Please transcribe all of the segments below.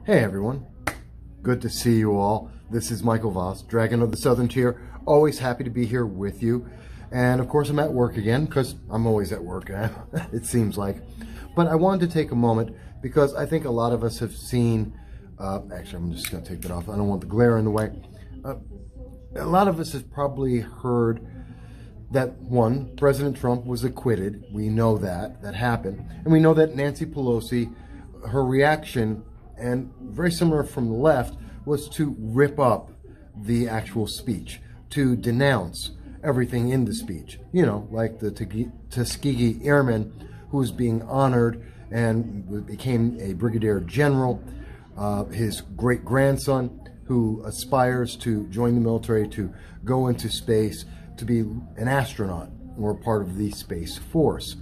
Hey everyone, good to see you all. This is Michael Voss, Dragon of the Southern Tier. Always happy to be here with you. And of course I'm at work again, because I'm always at work, it seems like. But I wanted to take a moment, because I think a lot of us have seen, actually I'm just going to take that off, I don't want the glare in the way. A lot of us have probably heard that, one, President Trump was acquitted. We know that happened. And we know that Nancy Pelosi, her reaction, and very similar from the left, was to rip up the actual speech, to denounce everything in the speech. You know, like the Tuskegee Airman who was being honored and became a brigadier general, his great-grandson who aspires to join the military, to go into space, to be an astronaut or part of the Space Force,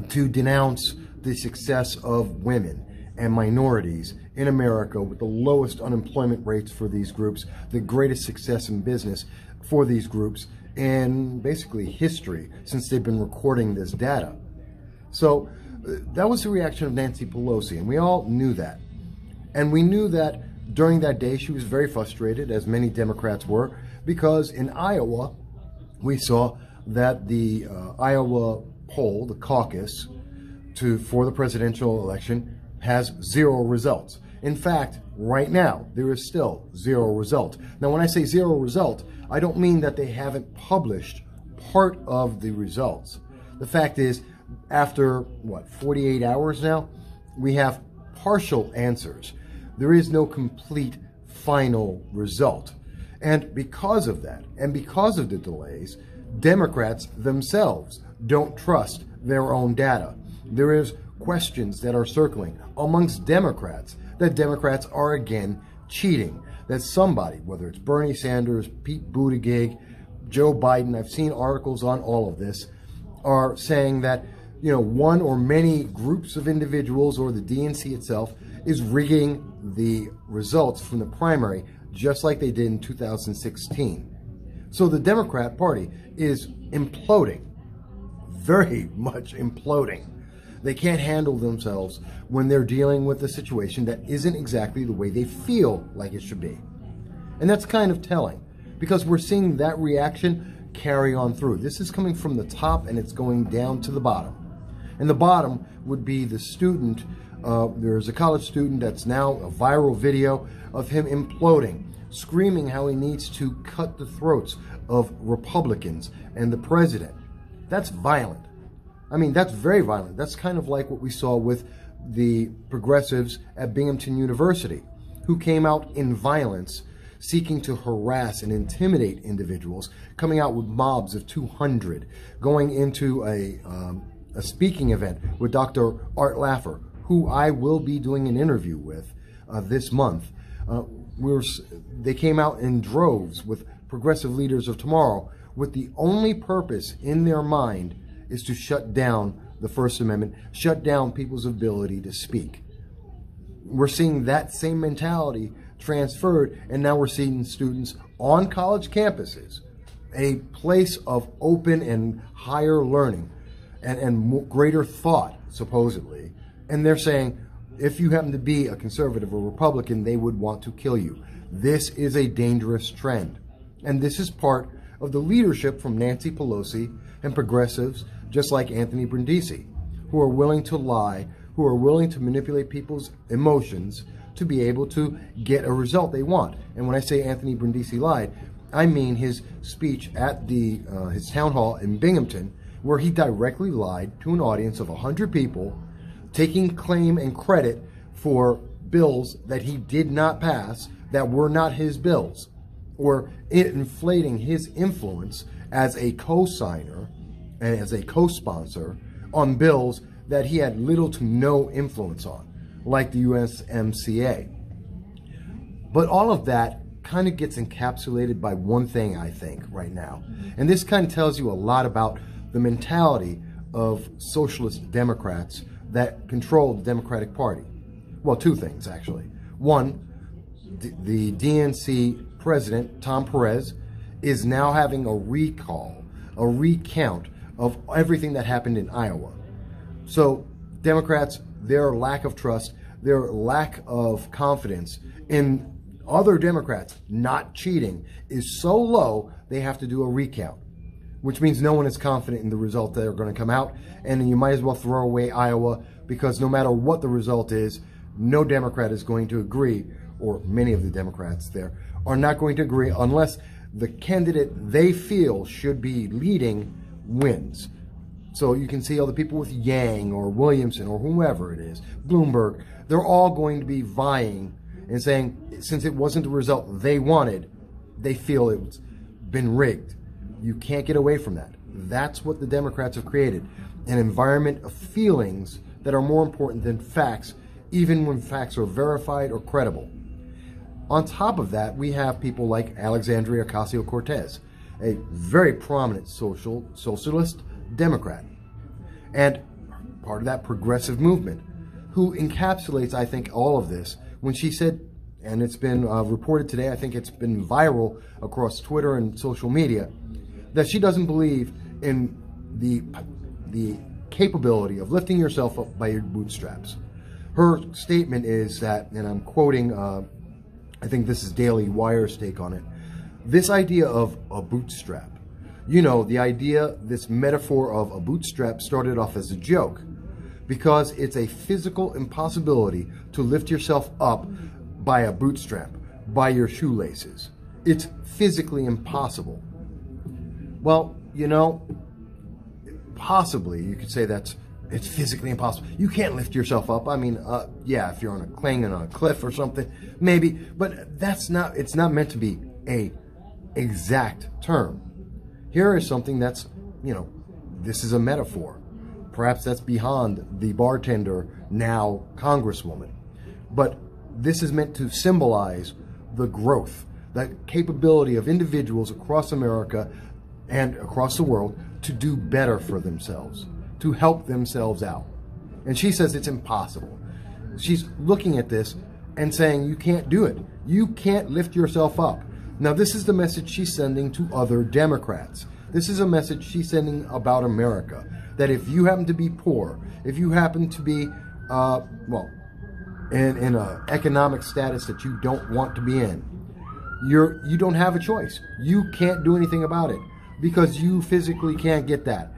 to denounce the success of women and minorities in America with the lowest unemployment rates for these groups, the greatest success in business for these groups in basically history since they've been recording this data. So that was the reaction of Nancy Pelosi, and we all knew that. And we knew that during that day she was very frustrated, as many Democrats were, because in Iowa we saw that the Iowa poll, the caucus for the presidential election, has 0 results. In fact, right now, there is still 0 result. Now, when I say 0 result, I don't mean that they haven't published part of the results. The fact is, after, 48 hours now, we have partial answers. There is no complete final result. And because of that, and because of the delays, Democrats themselves don't trust their own data. There is questions that are circling amongst Democrats that Democrats are again cheating, that somebody, whether it's Bernie Sanders, Pete Buttigieg, Joe Biden, I've seen articles on all of this, are saying that, you know, one or many groups of individuals or the DNC itself is rigging the results from the primary just like they did in 2016. So the Democrat Party is imploding, very much imploding. They can't handle themselves when they're dealing with a situation that isn't exactly the way they feel like it should be. And that's kind of telling, because we're seeing that reaction carry on through. This is coming from the top and it's going down to the bottom. And the bottom would be the student. There's a college student that's now a viral video of him imploding, screaming how he needs to cut the throats of Republicans and the president. That's violent. I mean, that's very violent. That's kind of like what we saw with the progressives at Binghamton University, who came out in violence, seeking to harass and intimidate individuals, coming out with mobs of 200, going into a speaking event with Dr. Art Laffer, who I will be doing an interview with this month. They came out in droves with progressive leaders of tomorrow, with the only purpose in their mind is to shut down the First Amendment, shut down people's ability to speak. We're seeing that same mentality transferred, and now we're seeing students on college campuses, a place of open and higher learning and greater thought, supposedly, and they're saying, if you happen to be a conservative or Republican, they would want to kill you. This is a dangerous trend. And this is part of the leadership from Nancy Pelosi and progressives just like Anthony Brindisi, who are willing to lie, who are willing to manipulate people's emotions to be able to get a result they want. And when I say Anthony Brindisi lied, I mean his speech at his town hall in Binghamton, where he directly lied to an audience of 100 people, taking claim and credit for bills that he did not pass, that were not his bills, or inflating his influence as a co-signer and as a co-sponsor on bills that he had little to no influence on, like the USMCA. But all of that kind of gets encapsulated by one thing, I think, right now. And this kind of tells you a lot about the mentality of socialist Democrats that control the Democratic Party. Well, two things, actually. One, the DNC president, Tom Perez, is now having a recall, a recount of everything that happened in Iowa. So Democrats, their lack of trust, their lack of confidence in other Democrats not cheating is so low, they have to do a recount, which means no one is confident in the result that are going to come out. And you might as well throw away Iowa, because no matter what the result is, no Democrat is going to agree, or many of the Democrats there are not going to agree unless the candidate they feel should be leading wins. So you can see all the people with Yang or Williamson or whoever it is, Bloomberg, they're all going to be vying and saying, since it wasn't the result they wanted, they feel it's been rigged. You can't get away from that. That's what the Democrats have created, an environment of feelings that are more important than facts, even when facts are verified or credible. On top of that, we have people like Alexandria Ocasio-Cortez, a very prominent socialist Democrat, and part of that progressive movement, who encapsulates, I think, all of this when she said, and it's been reported today, I think it's been viral across Twitter and social media, that she doesn't believe in the capability of lifting yourself up by your bootstraps. Her statement is that, and I'm quoting, I think this is Daily Wire's take on it, this idea of a bootstrap. You know, the idea, this metaphor of a bootstrap started off as a joke because it's a physical impossibility to lift yourself up by a bootstrap, by your shoelaces. It's physically impossible. Well, you know, possibly you could say it's physically impossible. You can't lift yourself up. I mean, yeah, if you're on a clinging on a cliff or something, maybe, but it's not meant to be a exact term. Here is something that's, you know, this is a metaphor. Perhaps that's beyond the bartender, now Congresswoman. But this is meant to symbolize the growth, the capability of individuals across America and across the world to do better for themselves, to help themselves out. And she says it's impossible. She's looking at this and saying you can't do it. You can't lift yourself up. Now, this is the message she's sending to other Democrats. This is a message she's sending about America, that if you happen to be poor, if you happen to be, well, in an economic status that you don't want to be in, you don't have a choice. You can't do anything about it because you physically can't get that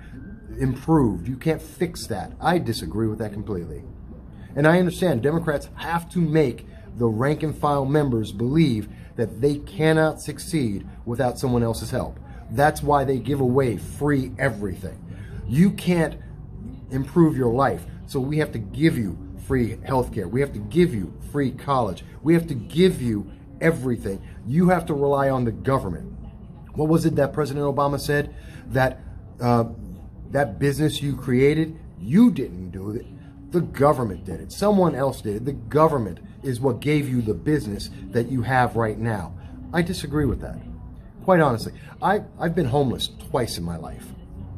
improved. You can't fix that. I disagree with that completely. And I understand Democrats have to make the rank and file members believe that they cannot succeed without someone else's help. That's why they give away free everything. You can't improve your life, so we have to give you free healthcare. We have to give you free college. We have to give you everything. You have to rely on the government. What was it that President Obama said? That that business you created, you didn't do it. The government did it. Someone else did it. The government is what gave you the business that you have right now. I disagree with that. Quite honestly, I've been homeless twice in my life.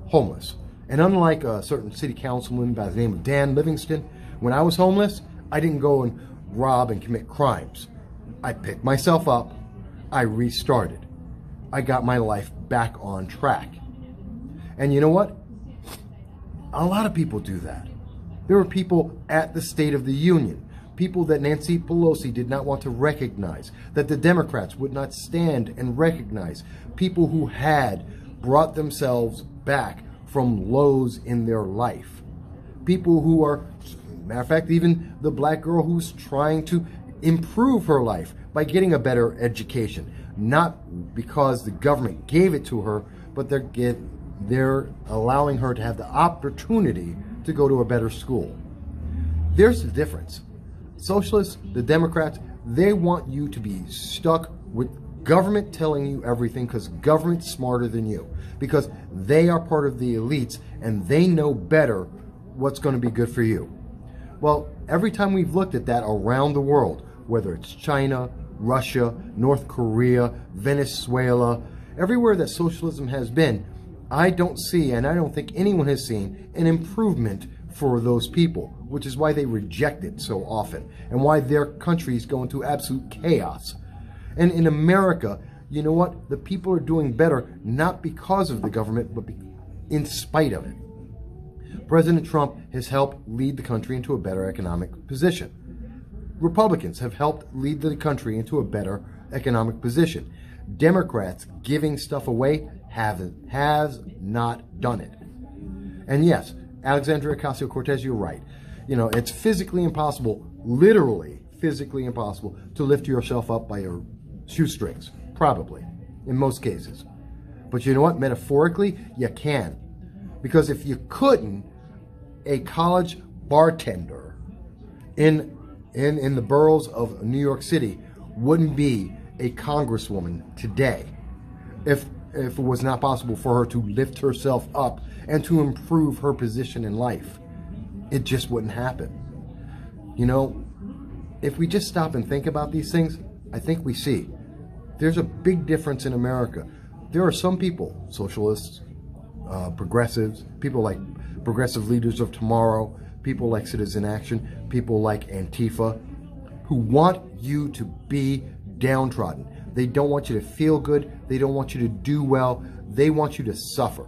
Homeless. And unlike a certain city councilman by the name of Dan Livingston, when I was homeless, I didn't go and rob and commit crimes. I picked myself up. I restarted. I got my life back on track. And you know what? A lot of people do that. There were people at the State of the Union, people that Nancy Pelosi did not want to recognize, that the Democrats would not stand and recognize, people who had brought themselves back from lows in their life. People who are, matter of fact, even the black girl who's trying to improve her life by getting a better education, not because the government gave it to her, but they're allowing her to have the opportunity to go to a better school. There's the difference. Socialists, the Democrats, they want you to be stuck with government telling you everything because government's smarter than you, because they are part of the elites and they know better what's going to be good for you. Well, every time we've looked at that around the world, whether it's China, Russia, North Korea, Venezuela, everywhere that socialism has been, I don't see, and I don't think anyone has seen, an improvement for those people, which is why they reject it so often and why their countries go into absolute chaos. And in America, you know what? The people are doing better, not because of the government, but in spite of it. President Trump has helped lead the country into a better economic position. Republicans have helped lead the country into a better economic position. Democrats giving stuff away has not done it. And yes, Alexandria Ocasio-Cortez, you're right. You know, it's physically impossible, literally physically impossible, to lift yourself up by your shoestrings. Probably, in most cases. But you know what? Metaphorically, you can. Because if you couldn't, a college bartender in the boroughs of New York City wouldn't be a congresswoman today if it was not possible for her to lift herself up and to improve her position in life. It just wouldn't happen. You know, if we just stop and think about these things, I think we see there's a big difference in America. There are some people, socialists, progressives, people like Progressive Leaders of Tomorrow, people like Citizen Action, people like Antifa, who want you to be downtrodden. They don't want you to feel good. They don't want you to do well. They want you to suffer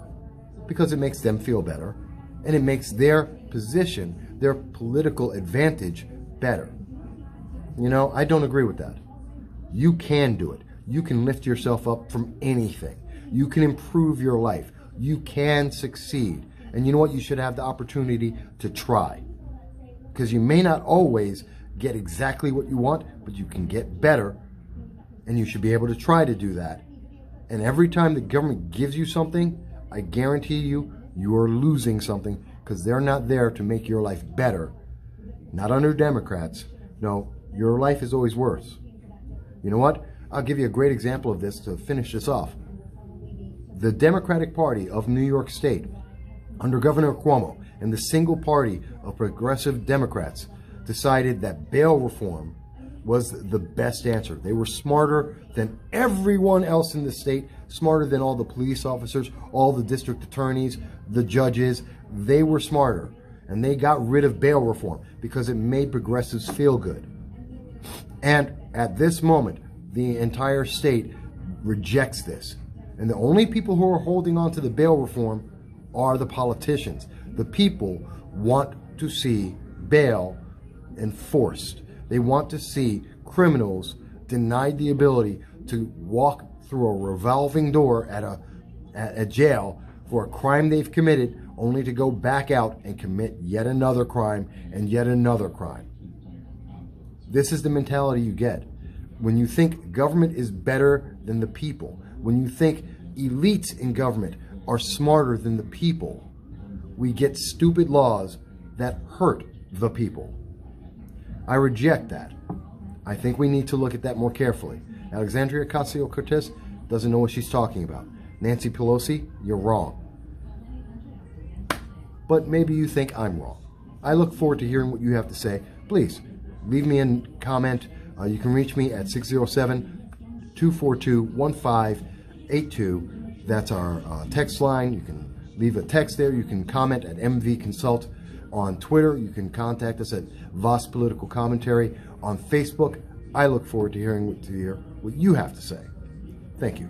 because it makes them feel better and it makes their position, their political advantage better. You know, I don't agree with that. You can do it. You can lift yourself up from anything. You can improve your life. You can succeed. And you know what? You should have the opportunity to try. Because you may not always get exactly what you want, but you can get better. And you should be able to try to do that. And every time the government gives you something, I guarantee you, you are losing something because they're not there to make your life better. Not under Democrats. No, your life is always worse. You know what? I'll give you a great example of this to finish this off. The Democratic Party of New York State, under Governor Cuomo, and the single party of progressive Democrats decided that bail reform was the best answer. They were smarter than everyone else in the state, smarter than all the police officers, all the district attorneys, the judges. They were smarter. And they got rid of bail reform because it made progressives feel good. And at this moment, the entire state rejects this. And the only people who are holding on to the bail reform are the politicians. The people want to see bail enforced. They want to see criminals denied the ability to walk through a revolving door at a jail for a crime they've committed, only to go back out and commit yet another crime and yet another crime. This is the mentality you get when you think government is better than the people, when you think elites in government are smarter than the people. We get stupid laws that hurt the people. I reject that. I think we need to look at that more carefully. Alexandria Ocasio-Cortez doesn't know what she's talking about. Nancy Pelosi, you're wrong. But maybe you think I'm wrong. I look forward to hearing what you have to say. Please, leave me a comment. You can reach me at 607-242-1582. That's our text line. You can leave a text there. You can comment at MV Consult on Twitter. You can contact us at Voss Political Commentary on Facebook. I look forward to hearing what you have to say. Thank you.